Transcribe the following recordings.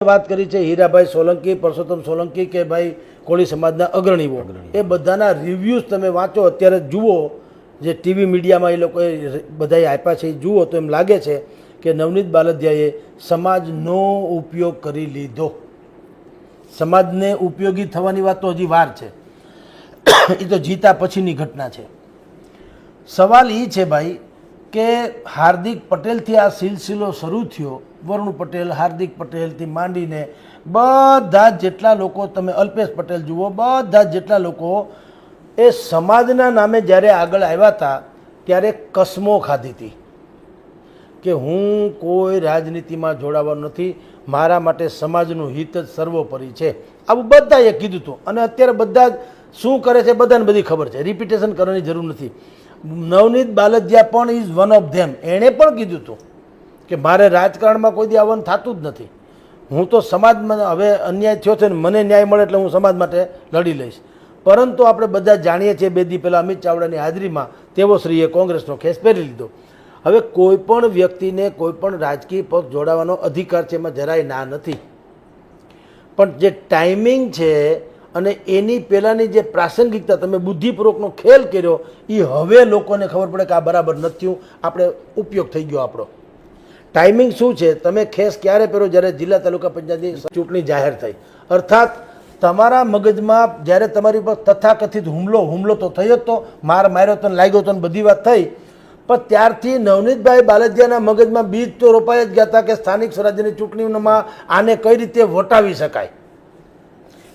વાત કરી છે હીરાભાઈ સોલંકી, પરસોત્તમ સોલંકી કે ભાઈ કોળી સમાજના અગ્રણીઓ, એ બધાના રિવ્યૂઝ તમે વાંચો, અત્યારે જુઓ, જે ટીવી મીડિયામાં એ લોકોએ બધાએ આપ્યા છે એ જુઓ તો એમ લાગે છે કે નવનીત બાલદિયાએ સમાજનો ઉપયોગ કરી લીધો. સમાજને ઉપયોગી થવાની વાત તો હજી વાર છે, એ તો જીતા પછીની ઘટના છે. સવાલ એ છે ભાઈ કે હાર્દિક પટેલથી આ સિલસિલો શરૂ થયો. વરુણ પટેલ, હાર્દિક પટેલથી માંડીને બધા જેટલા લોકો, તમે અલ્પેશ પટેલ જુઓ, બધા જેટલા લોકો એ સમાજના નામે જ્યારે આગળ આવ્યા હતા ત્યારે કસમો ખાધી હતી કે હું કોઈ રાજનીતિમાં જોડાવાનું નથી, મારા માટે સમાજનું હિત જ સર્વોપરી છે. આવું બધાએ કીધું હતું અને અત્યારે બધા શું કરે છે બધાને બધી ખબર છે, રિપીટેશન કરવાની જરૂર નથી. નવનીત બાલદિયા પણ ઇઝ વન ઓફ ધેમ. એણે પણ કીધું હતું કે મારે રાજકારણમાં કોઈ દી આવવાનું થતું જ નથી, હું તો સમાજમાં હવે અન્યાય થયો છે ને મને ન્યાય મળે એટલે હું સમાજ માટે લડી લઈશ. પરંતુ આપણે બધા જાણીએ છીએ 2 દી પહેલાં અમિત ચાવડાની હાજરીમાં તેઓ શ્રીએ કોંગ્રેસનો ખેસ પહેરી લીધો. હવે કોઈ પણ વ્યક્તિને કોઈ પણ રાજકીય પક્ષ જોડાવાનો અધિકાર છે, એમાં જરાય ના નથી, પણ જે ટાઈમિંગ છે અને એની પહેલાંની જે પ્રાસંગિકતા, તમે બુદ્ધિપૂર્વકનો ખેલ કર્યો, એ હવે લોકોને ખબર પડે કે આ બરાબર નથી થયું, આપણે ઉપયોગ થઈ ગયો આપણો. ટાઈમિંગ શું છે? તમે ખેસ ક્યારે પહેરો? જ્યારે જિલ્લા તાલુકા પંચાયતની ચૂંટણી જાહેર થઈ, અર્થાત તમારા મગજમાં જ્યારે તમારી પર તથાકથિત હુમલો તો થયો જ, તો માર્યો તો લાગ્યો તો બધી વાત થઈ, પણ ત્યારથી નવનીતભાઈ બાલદિયાના મગજમાં બીજ તો રોપાઈ જ ગયા હતા કે સ્થાનિક સ્વરાજ્યની ચૂંટણીઓમાં આને કઈ રીતે વટાવી શકાય.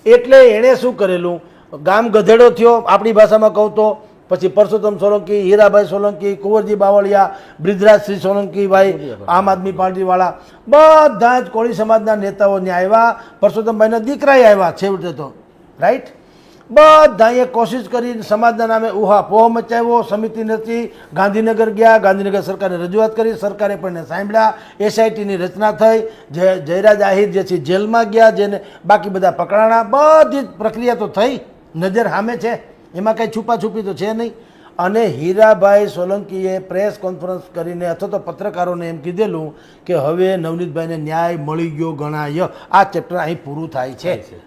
એટલે એણે શું કરેલું, ગામ ગધેડો થયો આપણી ભાષામાં કહું તો. પછી પરસોત્તમ સોલંકી, હીરાભાઈ સોલંકી, કુંવરજી બાવળિયા, બ્રિજરાજસિંહ સોલંકી ભાઈ આમ આદમી પાર્ટીવાળા, બધા જ કોળી સમાજના નેતાઓ ત્યાં આવ્યા. પરસોત્તમભાઈના દીકરાએ આવ્યા છેવટે તો, રાઈટ. બધાએ કોશિશ કરી સમાજના નામે ઉહાપોહ મચાવ્યો. સમિતિ નથી, ગાંધીનગર ગયા, ગાંધીનગર સરકારે રજૂઆત કરી, સરકારે પણ સાંભળ્યા. એસઆઈટીની રચના થઈ, જયરાજ આહિર જે છે જેલમાં ગયા, જેને બાકી બધા પકડાણા. બધી જ પ્રક્રિયા તો થઈ, નજર સામે છે, એમાં કંઈ છુપાછુપી તો છે નહીં. અને હીરાભાઈ સોલંકીએ પ્રેસ કોન્ફરન્સ કરીને અથવા તો પત્રકારોને એમ કીધેલું કે હવે નવનીતભાઈને ન્યાય મળી ગયો ગણાય. આ ચેપ્ટર અહીં પૂરું થાય છે.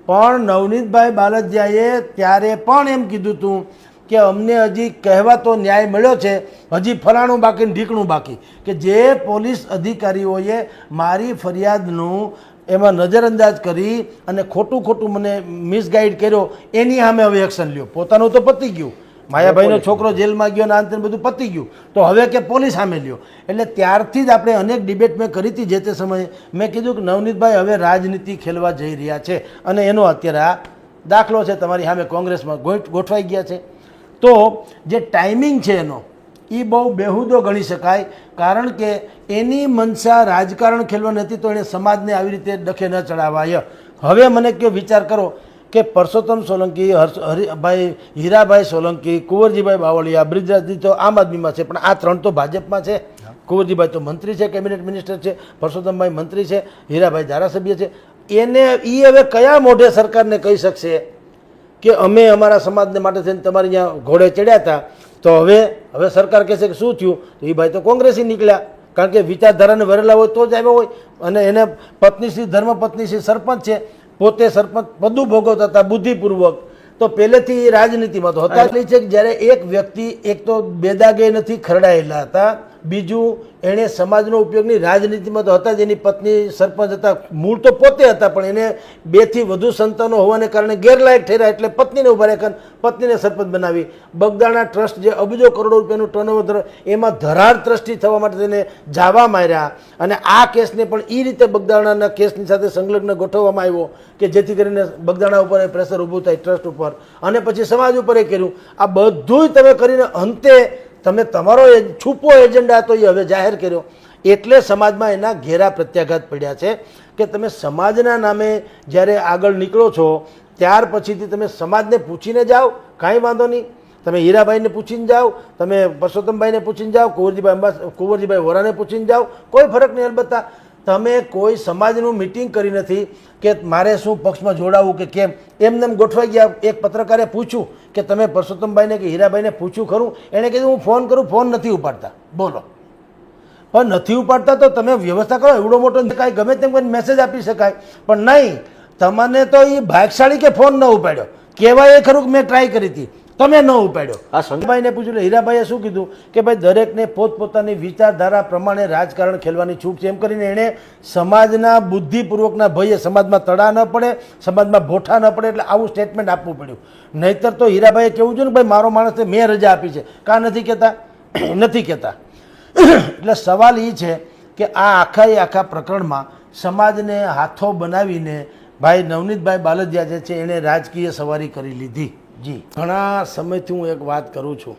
પણ નવનીતભાઈ બાલદિયાએ ત્યારે પણ એમ કીધું હતું કે અમને હજી કહેવા તો ન્યાય મળ્યો છે, હજી ફલાણું બાકી ને ઢીકણું બાકી, કે જે પોલીસ અધિકારીઓએ મારી ફરિયાદનું એમાં નજરઅંદાજ કરી અને ખોટું મને મિસગાઈડ કર્યો, એની સામે હવે એક્શન લ્યો. પોતાનું તો પતી ગયું, માયાભાઈનો છોકરો જેલમાં ગયો ને આ બધું પતી ગયું, તો હવે કે પોલીસ સામે લ્યો. એટલે ત્યારથી જ આપણે અનેક ડિબેટ મેં કરી હતી જે તે સમયે. મેં કીધું કે નવનીતભાઈ હવે રાજનીતિ ખેલવા જઈ રહ્યા છે અને એનો અત્યારે આ દાખલો છે, તમારી સામે કોંગ્રેસમાં ગોઠવાઈ ગયા છે. તો જે ટાઈમિંગ છે એનો એ બહુ બેહુદો ગણી શકાય, કારણ કે એની મનસા રાજકારણ ખેલવા નથી, તો એણે સમાજને આવી રીતે ડખે ન ચડાવાય. હવે મને કયો વિચાર કરો કે પરસોત્તમ સોલંકી, ભાઈ હીરાભાઈ સોલંકી, કુંવરજીભાઈ બાવળિયા, બ્રિજરાજજી તો આમ આદમીમાં છે, પણ આ 3 તો ભાજપમાં છે. કુંવરજીભાઈ તો મંત્રી છે, કેબિનેટ મિનિસ્ટર છે, પરસોત્તમભાઈ મંત્રી છે, હીરાભાઈ ધારાસભ્ય છે. એને એ હવે કયા મોઢે સરકારને કહી શકશે કે અમે અમારા સમાજને માટે થઈને તમારી ત્યાં ઘોડે ચડ્યા હતા, તો હવે સરકાર કહેશે કે શું થયું? તો એ ભાઈ તો કોંગ્રેસી નીકળ્યા, કારણ કે વિચારધારાને વરેલા હોય તો જ આવ્યો હોય. અને એને પત્નીશ્રી, ધર્મપત્નીશ્રી સરપંચ છે, પોતે સરપંચ પદું ભોગવતા હતા બુદ્ધિપૂર્વક, તો પહેલેથી એ રાજનીતિમાં તો હતા. એટલી છે કે જ્યારે એક વ્યક્તિ, એક તો બેદાગે નથી ખરડાયેલા હતા, બીજું એણે સમાજનો ઉપયોગની રાજનીતિમાં તો હતા જ. એની પત્ની સરપંચ હતા, મૂળ તો પોતે હતા, પણ એને 2 થી વધુ સંતાનો હોવાને કારણે ગેરલાયક ઠેર્યા, એટલે પત્નીને ઉભા રાખ્યા, પત્નીને સરપંચ બનાવી. બગદાણા ટ્રસ્ટ જે અબજો કરોડો રૂપિયાનું ટર્નઓવર, એમાં ધરાર ટ્રસ્ટી થવા માટે તેને જાવા માર્યા. અને આ કેસને પણ એ રીતે બગદાણાના કેસની સાથે સંલગ્ન ગોઠવવામાં આવ્યો કે જેથી કરીને બગદાણા ઉપર પ્રેશર ઊભું થાય ટ્રસ્ટ ઉપર, અને પછી સમાજ ઉપર એ કર્યું. આ બધું તમે કરીને અંતે તમે તમારો છુપો એજન્ડા હતો એ હવે જાહેર કર્યો. એટલે સમાજમાં એના ઘેરા પ્રત્યાઘાત પડ્યા છે કે તમે સમાજના નામે જ્યારે આગળ નીકળો છો ત્યાર પછીથી તમે સમાજને પૂછીને જાઓ, કાંઈ વાંધો નહીં. તમે હીરાભાઈને પૂછીને જાઓ, તમે પરસોત્તમભાઈને પૂછીને જાઓ, કુંવરજીભાઈ વોરાને પૂછીને જાઓ, કોઈ ફરક નહીં. અલબત્ત તમે કોઈ સમાજનું મિટિંગ કરી નથી કે મારે શું પક્ષમાં જોડાવું કે કેમ, એમને ગોઠવાઈ ગયા. એક પત્રકારે પૂછ્યું કે તમે પરસોત્તમભાઈને કે હીરાભાઈને પૂછ્યું ખરું? એણે કીધું હું ફોન કરું, ફોન નથી ઉપાડતા. બોલો, પણ નથી ઉપાડતા તો તમે વ્યવસ્થા કરો, એવડો મોટો કાંઈ ગમે તેમ કરીને મેસેજ આપી શકાય, પણ નહીં. તમને તો એ ભાગશાળી કે ફોન ન ઉપાડ્યો, કહેવાય એ ખરું કે મેં ટ્રાય કરી હતી, તમે ન ઉપાડ્યો. આ સંજયભાઈને પૂછ્યું, હીરાભાઈએ શું કીધું કે ભાઈ દરેકને પોતપોતાની વિચારધારા પ્રમાણે રાજકારણ ખેલવાની છૂટ છે, એમ કરીને એણે સમાજના બુદ્ધિપૂર્વકના ભયે સમાજમાં તડા ન પડે, સમાજમાં ભોઠા ન પડે, એટલે આવું સ્ટેટમેન્ટ આપવું પડ્યું. નહીંતર તો હીરાભાઈએ કહેવું જોઈએ ને ભાઈ મારો માણસ મેં રજા આપી છે, કાં નથી કહેતા? નથી કહેતા. એટલે સવાલ એ છે કે આ આખા પ્રકરણમાં સમાજને હાથો બનાવીને ભાઈ નવનીતભાઈ બાલદિયા જે છે એણે રાજકીય સવારી કરી લીધી. જી, ઘણા સમયથી હું એક વાત કરું છું,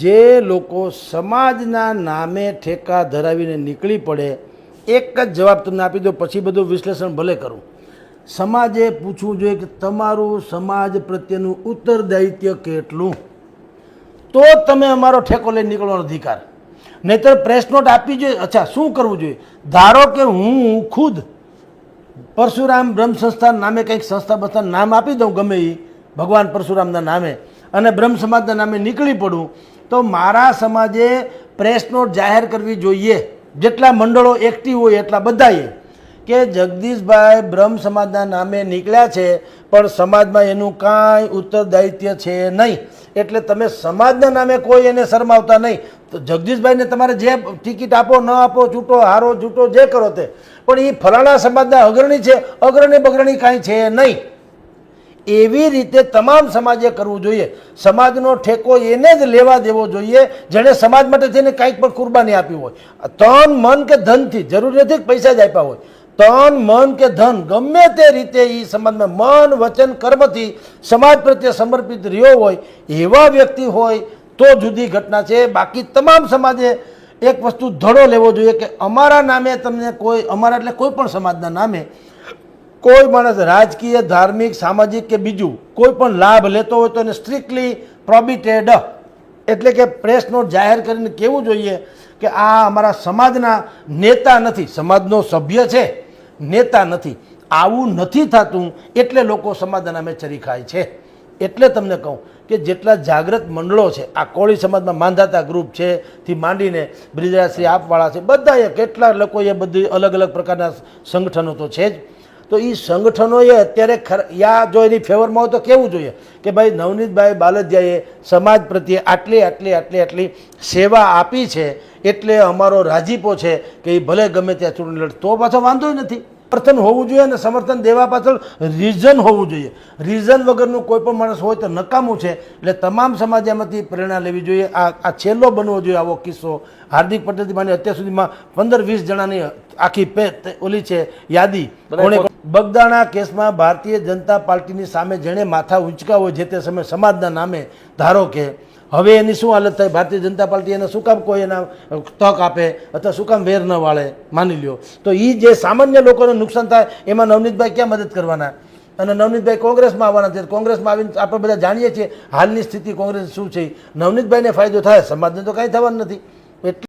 જે લોકો સમાજના નામે ઠેકા ધરાવીને નીકળી પડે, એક જ જવાબ તમને આપી દો, પછી બધું વિશ્લેષણ ભલે કરું. સમાજે પૂછવું જોઈએ કે તમારું સમાજ પ્રત્યેનું ઉત્તરદાયિત્વ કેટલું, તો તમે અમારો ઠેકો લઈને નીકળવાનો અધિકાર. નહીંતર પ્રેસ નોટ આપવી જોઈએ. અચ્છા, શું કરવું જોઈએ? ધારો કે હું ખુદ પરશુરામ બ્રહ્મ સંસ્થાન નામે કંઈક સંસ્થા નામ આપી દઉં, ગમે એ ભગવાન પરશુરામના નામે, અને બ્રહ્મ સમાજના નામે નીકળી પડું, તો મારા સમાજે પ્રેસ નોટ જાહેર કરવી જોઈએ, જેટલા મંડળો એક્ટિવ હોય એટલા બધાએ, કે જગદીશભાઈ બ્રહ્મ સમાજના નામે નીકળ્યા છે પણ સમાજમાં એનું કાંઈ ઉત્તરદાયિત્વ છે નહીં, એટલે તમે સમાજના નામે કોઈ એને શરમાવતા નહીં. તો જગદીશભાઈને તમારે જે ટિકિટ આપો ન આપો, છૂટો હારો છૂટો જે કરો તે, પણ એ ફલાણા સમાજના અગ્રણી છે, અગ્રણી બગ્રણી કાંઈ છે નહીં. એવી રીતે તમામ સમાજે કરવું જોઈએ. સમાજનો ઠેકો એને જ લેવા દેવો જોઈએ જેણે સમાજ માટે થઈને કાંઈક પણ કુરબાની આપી હોય, તન મન કે ધનથી. જરૂરી નથી કે પૈસા જ આપ્યા હોય, તન મન કે ધન ગમે તે રીતે એ સમાજમાં મન વચન કર્મથી સમાજ પ્રત્યે સમર્પિત રહ્યો હોય એવા વ્યક્તિ હોય તો જુદી ઘટના છે. બાકી તમામ સમાજે એક વસ્તુ ધડો લેવો જોઈએ કે અમારા નામે તમને કોઈ, અમારા એટલે કોઈ પણ સમાજના નામે કોઈ માણસ રાજકીય, ધાર્મિક, સામાજિક કે બીજું કોઈ પણ લાભ લેતો હોય તો એને સ્ટ્રિક્ટલી પ્રોબિટેડ, એટલે કે પ્રેસ નોટ જાહેર કરીને કહેવું જોઈએ કે આ અમારા સમાજના નેતા નથી, સમાજનો સભ્ય છે, નેતા નથી. આવું નથી થતું એટલે લોકો સમાજના નામે ચરી ખાય છે. એટલે તમને કહું કે જેટલા જાગૃત મંડળો છે, આ કોળી સમાજમાં માંધાતા ગ્રુપ છે થી માંડીને બ્રિજરાશ્રી આપવાળા છે, બધાએ કેટલા લોકોએ બધી અલગ અલગ પ્રકારના સંગઠનો તો છે જ. તો એ સંગઠનોએ અત્યારે યા જો એની ફેવરમાં હોય તો કહેવું જોઈએ કે ભાઈ નવનીતભાઈ બાલદિયાએ સમાજ પ્રત્યે આટલી સેવા આપી છે, એટલે અમારો રાજીપો છે કે એ ભલે ગમે ત્યાં ચૂંટણી લડે, તો પાછો વાંધો નથી. સમર્થન હોવું જોઈએ, અને સમર્થન દેવા પાછળ રીઝન હોવું જોઈએ. રીઝન વગરનું કોઈ પણ માણસ હોય તો નકામું છે. એટલે તમામ સમાજે એમાંથી પ્રેરણા લેવી જોઈએ. આ છેલ્લો બનવો જોઈએ આવો કિસ્સો. હાર્દિક પટેલથી માંડી અત્યાર સુધીમાં 15-20 જણાની આખી ઓલી છે યાદી. બગદાણા કેસમાં ભારતીય જનતા પાર્ટીની સામે જેણે માથા ઉંચકા હોય જે તે સમયે સમાજના નામે, ધારો કે હવે એની શું હાલત થાય? ભારતીય જનતા પાર્ટી એને શું કામ કોઈ એના તક આપે અથવા શું કામ વેર ન વાળે? માની લ્યો તો એ જે સામાન્ય લોકોને નુકસાન થાય એમાં નવનીતભાઈ ક્યાં મદદ કરવાના? અને નવનીતભાઈ કોંગ્રેસમાં આવવાના છે. કોંગ્રેસમાં આવીને આપણે બધા જાણીએ છીએ હાલની સ્થિતિ કોંગ્રેસ શું છે. નવનીતભાઈને ફાયદો થાય, સમાજને તો કાંઈ થવાનું નથી. એટલે